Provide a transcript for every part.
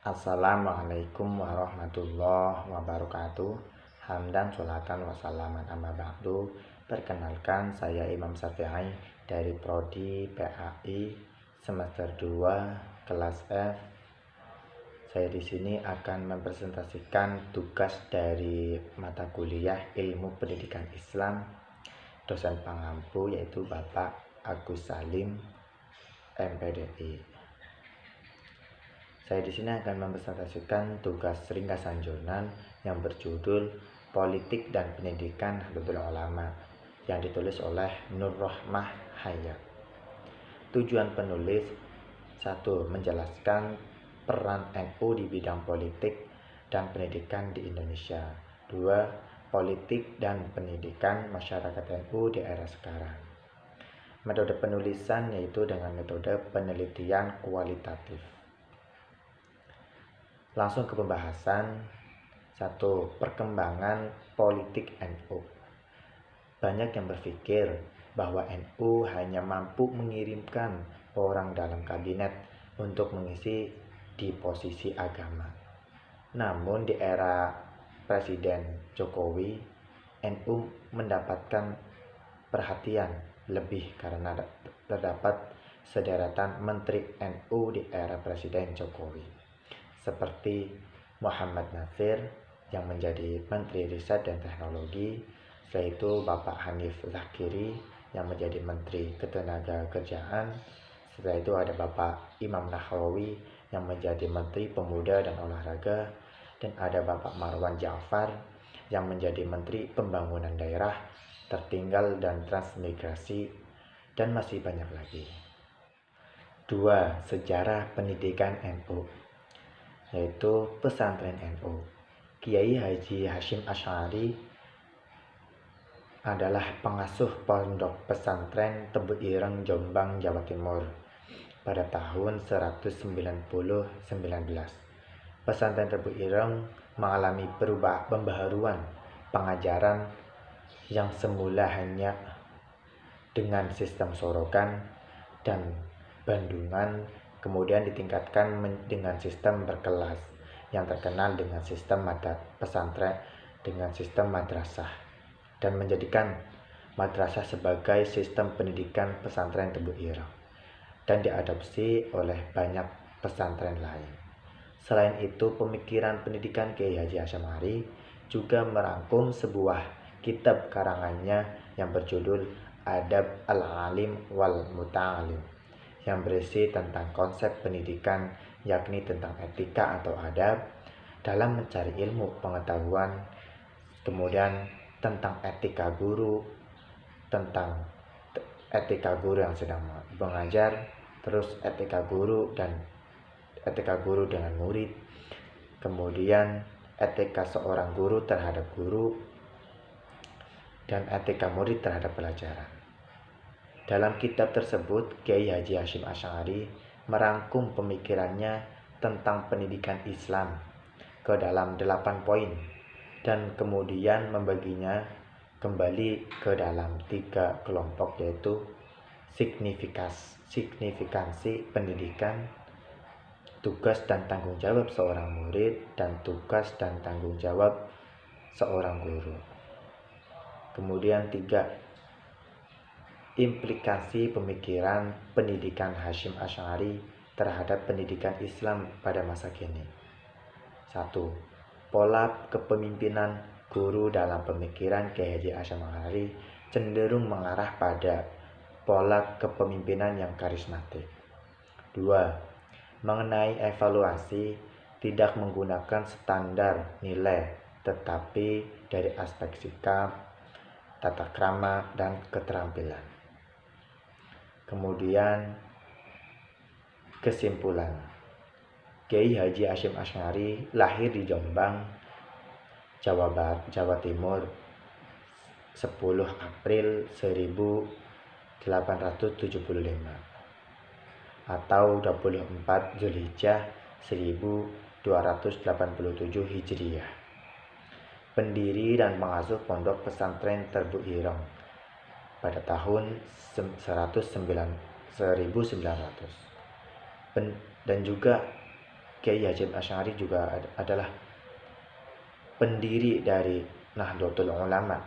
Assalamualaikum warahmatullahi wabarakatuh. Hamdan sholatan wassalaman amma ba'du. Perkenalkan, saya Imam Syafi'i dari Prodi PAI semester 2 kelas F. Saya di sini akan mempresentasikan tugas dari mata kuliah Ilmu Pendidikan Islam. Dosen pengampu yaitu Bapak Agus Salim, MPDI. Saya di sini akan mempresentasikan tugas ringkasan jurnal yang berjudul Politik dan Pendidikan Nahdlatul Ulama yang ditulis oleh Nur Rohmah Hayat. Tujuan penulis: 1. Menjelaskan peran NU di bidang politik dan pendidikan di Indonesia. 2. Politik dan pendidikan masyarakat NU di era sekarang. Metode penulisan yaitu dengan metode penelitian kualitatif. Langsung ke pembahasan. 1. Perkembangan politik NU. Banyak yang berpikir bahwa NU hanya mampu mengirimkan orang dalam kabinet untuk mengisi di posisi agama. Namun di era Presiden Jokowi, NU mendapatkan perhatian lebih karena terdapat sederetan menteri NU di era Presiden Jokowi, seperti Muhammad Natsir yang menjadi Menteri Riset dan Teknologi, yaitu Bapak Hanif Zakiri yang menjadi Menteri Ketenagakerjaan. Setelah itu ada Bapak Imam Nahrawi yang menjadi Menteri Pemuda dan Olahraga, dan ada Bapak Marwan Ja'far yang menjadi Menteri Pembangunan Daerah Tertinggal dan Transmigrasi, dan masih banyak lagi. 2. Sejarah pendidikan NU, yaitu pesantren NU. Kiai Haji Hasyim Asy'ari adalah pengasuh pondok pesantren Tebu Ireng, Jombang, Jawa Timur pada tahun 1919. Pesantren Tebu Ireng mengalami pembaharuan pengajaran yang semula hanya dengan sistem sorokan dan bandungan, kemudian ditingkatkan dengan sistem berkelas yang terkenal dengan sistem pesantren dengan sistem madrasah, dan menjadikan madrasah sebagai sistem pendidikan pesantren Tebu Ireng dan diadopsi oleh banyak pesantren lain. Selain itu, pemikiran pendidikan Kiai Haji Hasyim Asy'ari juga merangkum sebuah kitab karangannya yang berjudul Adab al-Alim wal Muta'alim, yang berisi tentang konsep pendidikan, yakni tentang etika atau adab dalam mencari ilmu pengetahuan, kemudian tentang etika guru, tentang etika guru yang sedang mengajar, terus etika guru dengan murid, kemudian etika seorang guru terhadap guru, dan etika murid terhadap pelajaran. Dalam kitab tersebut, Kiai Haji Hasyim Asy'ari merangkum pemikirannya tentang pendidikan Islam ke dalam 8 poin dan kemudian membaginya kembali ke dalam 3 kelompok, yaitu signifikansi pendidikan, tugas dan tanggung jawab seorang murid, dan tugas dan tanggung jawab seorang guru. Kemudian 3. Implikasi pemikiran pendidikan Hasyim Asy'ari terhadap pendidikan Islam pada masa kini. 1. Pola kepemimpinan guru dalam pemikiran Kiai Haji Hasyim Asy'ari cenderung mengarah pada pola kepemimpinan yang karismatik. 2. Mengenai evaluasi, tidak menggunakan standar nilai, tetapi dari aspek sikap, tata krama, dan keterampilan. Kemudian kesimpulan, Kiai Haji Hasyim Asy'ari lahir di Jombang, Jawa Timur 10 April 1875 atau 24 Zulhijjah 1287 Hijriah. Pendiri dan pengasuh pondok pesantren Tebu Ireng pada tahun 1900, dan juga Kiai Hasyim Asy'ari juga adalah pendiri dari Nahdlatul Ulama.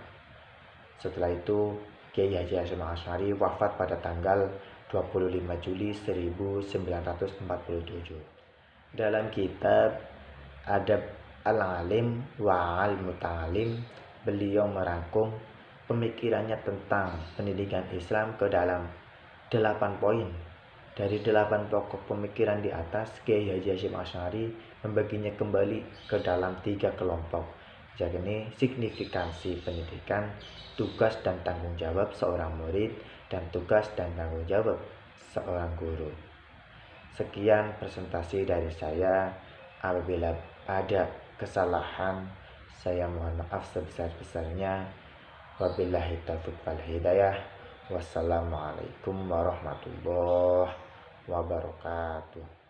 Setelah itu Kiai Haji Hasyim Asy'ari wafat pada tanggal 25 Juli 1947. Dalam kitab Adab Al-Alim wa Al-Muta'alim, beliau merangkum pemikirannya tentang pendidikan Islam ke dalam 8 poin. Dari 8 pokok pemikiran di atas, Kiai Haji Hasyim Asy'ari membaginya kembali ke dalam 3 kelompok, yakni signifikansi pendidikan, tugas dan tanggung jawab seorang murid, dan tugas dan tanggung jawab seorang guru. Sekian presentasi dari saya. Apabila ada kesalahan, saya mohon maaf sebesar-besarnya. Wabillahi taufiq wal hidayah. Wassalamualaikum warahmatullahi wabarakatuh.